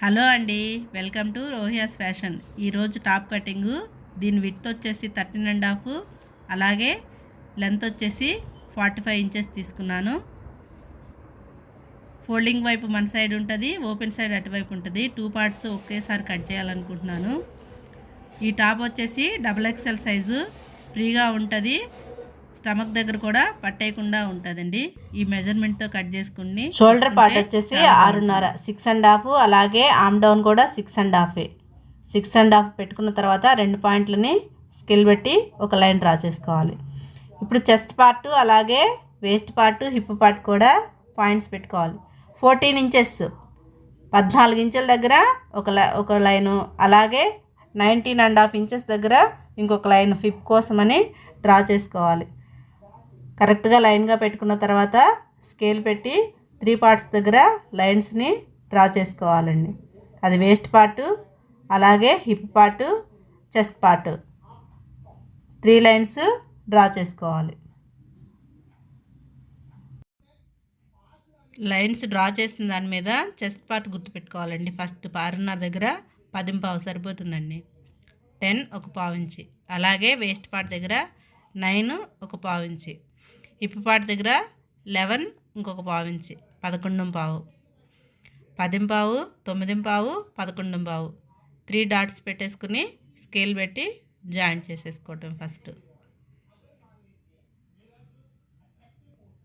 Hello అండి, welcome to రోహియాస్ fashion. ఈరోజు top cutting. దీని విడ్త్ వచ్చేసి 13.5, అలాగే లెంత్ వచ్చేసి 45 ఇంచెస్ తీసుకున్నాను. ఫోల్డింగ్ వైపు మన సైడ్ ఉంటుంది, ఓపెన్ సైడ్ అటువైపు ఉంటుంది. 2 పార్ట్స్ ఒకేసారి కట్ చేయాలనుకుంటున్నాను. ఈ టాప్ వచ్చేసి XXL సైజు, ఫ్రీగా ఉంటుంది. స్టమక్ దగ్గర కూడా పట్టేయకుండా ఉంటుందండి. ఈ మెజర్మెంట్తో కట్ చేసుకుని షోల్డర్ పార్ట్ వచ్చేసి 6.5, 6.5, అలాగే ఆర్మ్ డౌన్ కూడా 6.5. 6.5 పెట్టుకున్న తర్వాత 2 పాయింట్లని స్కేల్ పెట్టి ఒక లైన్ డ్రా చేసుకోవాలి. ఇప్పుడు చెస్ట్ పార్ట్, అలాగే వేస్ట్ పార్ట్, హిప్ పార్ట్ కూడా పాయింట్స్ పెట్టుకోవాలి. 14 ఇంచెస్ 14 ఇంచుల దగ్గర ఒక లైను, అలాగే 19.5 ఇంచెస్ దగ్గర ఇంకొక లైన్ హిప్ కోసమని డ్రా చేసుకోవాలి. కరెక్ట్గా లైన్గా పెట్టుకున్న తర్వాత స్కేల్ పెట్టి 3 పార్ట్స్ దగ్గర లైన్స్ని డ్రా చేసుకోవాలండి. అది వేస్ట్ పార్ట్, అలాగే hip part, chest part 3 lines draw చేసుకోవాలి. లైన్స్ డ్రా చేసిన దాని మీద చెస్ట్ పార్ట్ గుర్తుపెట్టుకోవాలండి. ఫస్ట్ 6.5 దగ్గర 10.5 సరిపోతుందండి. 10 ఒక పావు ఇంచి, అలాగే వేస్ట్ పార్ట్ దగ్గర 9 ఒక పావు ఇంచి, హిప్ పార్ట్ దగ్గర 11 ఇంకొక పావు ఇంచి, 11.5, 10.5, 9.5, 11.5. 3 డాట్స్ పెట్టేసుకుని స్కేల్ పెట్టి జాయింట్ చేసేసుకోవటం. ఫస్ట్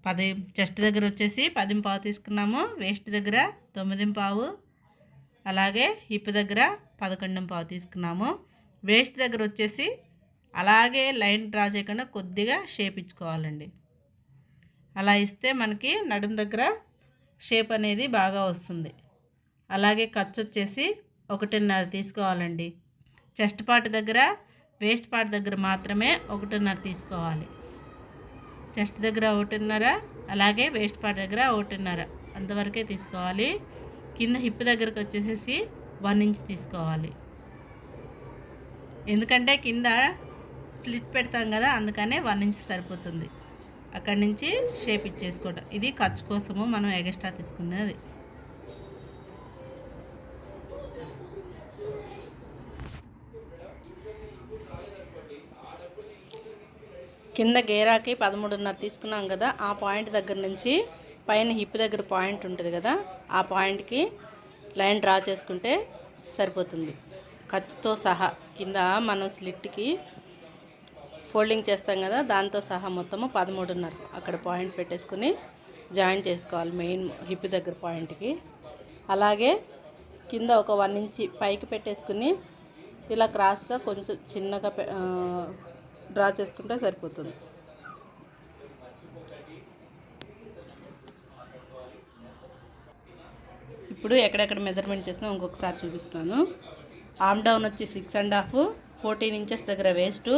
10 చెస్ట్ దగ్గర వచ్చేసి 10.5 తీసుకున్నాము, వేస్ట్ దగ్గర 9.5, అలాగే హిప్ దగ్గర 11.5 తీసుకున్నాము. వేస్ట్ దగ్గర వచ్చేసి అలాగే లైన్ డ్రా చేయకుండా కొద్దిగా షేప్ ఇచ్చుకోవాలండి. అలా ఇస్తే మనకి నడుము దగ్గర షేప్ అనేది బాగా వస్తుంది. అలాగే ఖర్చు వచ్చేసి 1.5 తీసుకోవాలండి. చెస్ట్ పార్ట్ దగ్గర, వేస్ట్ పార్ట్ దగ్గర మాత్రమే 1.5 తీసుకోవాలి. చెస్ట్ దగ్గర 1.5, అలాగే వేస్ట్ పార్ట్ దగ్గర 1.5 అంతవరకే తీసుకోవాలి. కింద హిప్ దగ్గరకు వచ్చేసి 1 ఇంచ్ తీసుకోవాలి. ఎందుకంటే కింద స్లిట్ పెడతాం కదా, అందుకనే 1 ఇంచ్ సరిపోతుంది. అక్కడి నుంచి షేప్ ఇచ్చేసుకోవడం. ఇది ఖర్చు కోసము మనం ఎక్స్ట్రా తీసుకున్నది. కింద గేరాకి 13.5 తీసుకున్నాం కదా, ఆ పాయింట్ దగ్గర నుంచి పైన హిప్ దగ్గర పాయింట్ ఉంటుంది కదా, ఆ పాయింట్కి లైన్ డ్రా చేసుకుంటే సరిపోతుంది. ఖర్చుతో సహా కింద మనం స్లిట్కి ఫోల్డింగ్ చేస్తాం కదా, దాంతో సహా మొత్తము 13.5 అక్కడ పాయింట్ పెట్టేసుకుని జాయిన్ చేసుకోవాలి మెయిన్ హిప్ దగ్గర పాయింట్కి. అలాగే కింద ఒక 1 ఇంచి పైకి పెట్టేసుకుని ఇలా క్రాస్గా కొంచెం చిన్నగా డ్రా చేసుకుంటే సరిపోతుంది. ఇప్పుడు ఎక్కడెక్కడ మెజర్మెంట్ చేసినా ఇంకొకసారి చూపిస్తాను. ఆర్మ్ డౌన్ వచ్చి 6.5, 14 ఇంచెస్ దగ్గర వేస్ట్,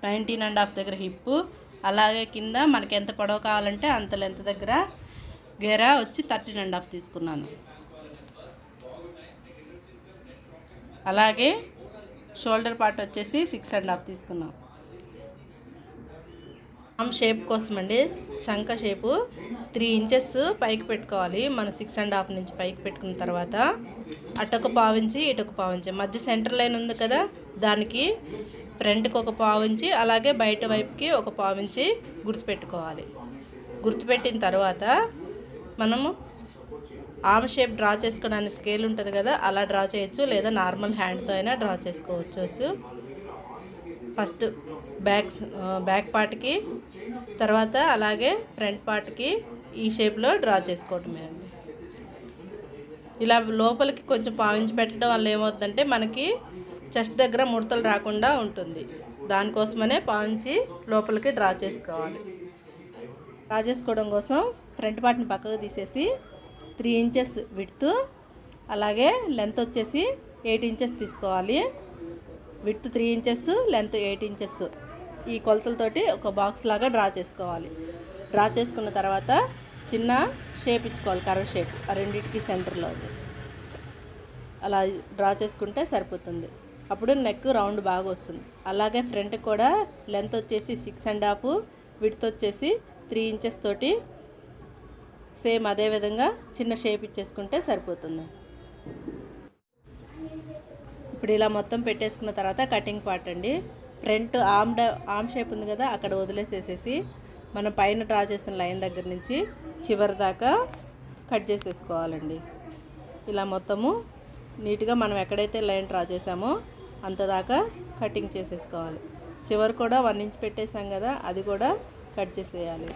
19.5 దగ్గర హిప్, అలాగే కింద మనకి ఎంత పొడవు కావాలంటే అంత లెంత్ దగ్గర గేరా వచ్చి 13.5 తీసుకున్నాను. అలాగే షోల్డర్ పార్ట్ వచ్చేసి 6.5 తీసుకున్నాం. ఆర్మ్ షేప్ కోసం అండి, చంక షేపు 3 ఇంచెస్ పైకి పెట్టుకోవాలి. మనం 6.5 నుంచి పైకి పెట్టుకున్న తర్వాత అటొక పావు ఇంచి, ఇటొక పావు ఇంచి, మధ్య సెంటర్ లైన్ ఉంది కదా, దానికి ఫ్రంట్కి ఒక పావు ఇంచి, అలాగే బయట వైపుకి ఒక పావు ఇంచి గుర్తుపెట్టుకోవాలి. గుర్తుపెట్టిన తర్వాత మనము ఆర్మ్ షేప్ డ్రా చేసుకోవడానికి స్కేల్ ఉంటుంది కదా, అలా డ్రా చేయొచ్చు, లేదా నార్మల్ హ్యాండ్తో అయినా డ్రా చేసుకోవచ్చు. ఫస్ట్ బ్యాక్ పార్ట్కి, తర్వాత అలాగే ఫ్రంట్ పార్ట్కి ఈ షేప్లో డ్రా చేసుకోవటమే అండి. ఇలా లోపలికి కొంచెం పావించి పెట్టడం వల్ల ఏమవుతుందంటే మనకి చెస్ట్ దగ్గర ముడతలు రాకుండా ఉంటుంది. దానికోసమనే పావించి లోపలికి డ్రా చేసుకోవాలి. డ్రా చేసుకోవడం కోసం ఫ్రంట్ పార్ట్ని పక్కకు తీసేసి 3 ఇంచెస్ విడ్త్, అలాగే లెంత్ వచ్చేసి 8 ఇంచెస్ తీసుకోవాలి. విడ్త్ 3 ఇంచెస్, లెంత్ 8 ఇంచెస్ ఈ కొలతలతోటి ఒక బాక్స్ లాగా డ్రా చేసుకోవాలి. డ్రా చేసుకున్న తర్వాత చిన్న షేప్ ఇచ్చుకోవాలి, కర్వ్ షేప్, ఆ రెండింటికి సెంటర్లో అలా డ్రా చేసుకుంటే సరిపోతుంది. అప్పుడు నెక్ రౌండ్ బాగా వస్తుంది. అలాగే ఫ్రంట్ కూడా లెంత్ వచ్చేసి 6.5, విడ్త్ వచ్చేసి 3 ఇంచెస్ తోటి సేమ్ అదే విధంగా చిన్న షేప్ ఇచ్చేసుకుంటే సరిపోతుంది. ఇప్పుడు ఇలా మొత్తం పెట్టేసుకున్న తర్వాత కటింగ్ పార్ట్ అండి. ఫ్రంట్ ఆమ్ షేప్ ఉంది కదా, అక్కడ వదిలేసేసేసి మనం పైన డ్రా చేసిన లైన్ దగ్గర నుంచి చివరి దాకా కట్ చేసేసుకోవాలండి. ఇలా మొత్తము నీట్గా మనం ఎక్కడైతే లైన్ డ్రా చేసామో అంత దాకా కటింగ్ చేసేసుకోవాలి. చివరి కూడా 1 ఇంచ్ పెట్టేసాం కదా, అది కూడా కట్ చేసేయాలి.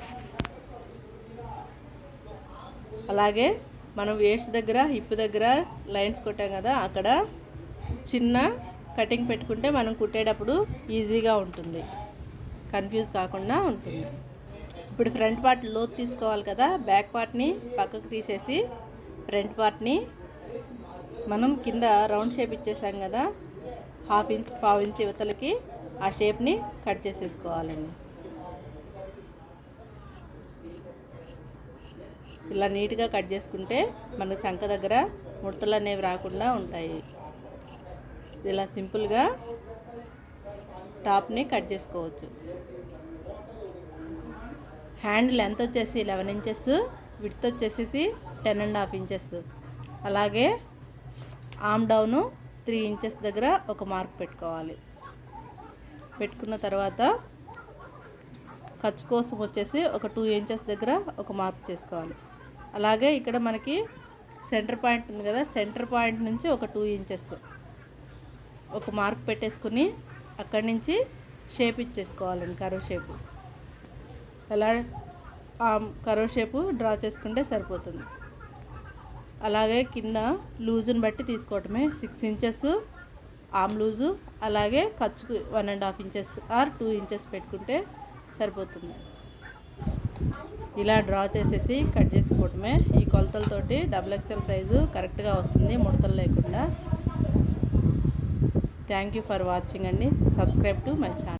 అలాగే మనం వేస్ట్ దగ్గర హిప్ దగ్గర లైన్స్ కొట్టాం కదా, అక్కడ చిన్న కటింగ్ పెట్టుకుంటే మనం కుట్టేటప్పుడు ఈజీగా ఉంటుంది, కన్ఫ్యూజ్ కాకుండా ఉంటుంది. ఇప్పుడు ఫ్రంట్ పార్ట్ లోతు తీసుకోవాలి కదా, బ్యాక్ పార్ట్ని పక్కకు తీసేసి ఫ్రంట్ పార్ట్ని మనం కింద రౌండ్ షేప్ ఇచ్చేసాం కదా, 1/2 ఇంచ్ 1/4 ఇంచ్ ఇవతలకి ఆ షేప్ని కట్ చేసేసుకోవాలండి. ఇలా నీట్గా కట్ చేసుకుంటే మనకు చంక దగ్గర ముడతలు అనేవి రాకుండా ఉంటాయి. ఇలా సింపుల్గా టాప్ని కట్ చేసుకోవచ్చు. హ్యాండ్ లెంత్ వచ్చేసి 11 ఇంచెస్, విడ్త్ వచ్చేసి 10.5 ఇంచెస్. అలాగే ఆమ్ డౌను 3 ఇంచెస్ దగ్గర ఒక మార్క్ పెట్టుకోవాలి. పెట్టుకున్న తర్వాత ఖర్చు కోసం వచ్చేసి ఒక 2 ఇంచెస్ దగ్గర ఒక మార్క్ చేసుకోవాలి. అలాగే ఇక్కడ మనకి సెంటర్ పాయింట్ ఉంది కదా, సెంటర్ పాయింట్ నుంచి ఒక 2 ఇంచెస్ ఒక మార్క్ పెట్టేసుకుని అక్కడి నుంచి షేప్ ఇచ్చేసుకోవాలండి, కర్వ్ షేపు. అలా కర్వ్ షేపు డ్రా చేసుకుంటే సరిపోతుంది. అలాగే కింద లూజుని బట్టి తీసుకోవటమే. 6 ఇంచెస్ ఆమ్ లూజు, అలాగే ఖర్చుకు 1.5 ఇంచెస్ ఆర్ 2 ఇంచెస్ పెట్టుకుంటే సరిపోతుంది. ఇలా డ్రా చేసేసి కట్ చేసుకోవటమే. ఈ కొలతలతోటి XXL సైజు కరెక్ట్గా వస్తుంది, ముడతలు లేకుండా. థ్యాంక్ యూ ఫర్ వాచింగ్ అండి. Subscribe to my channel.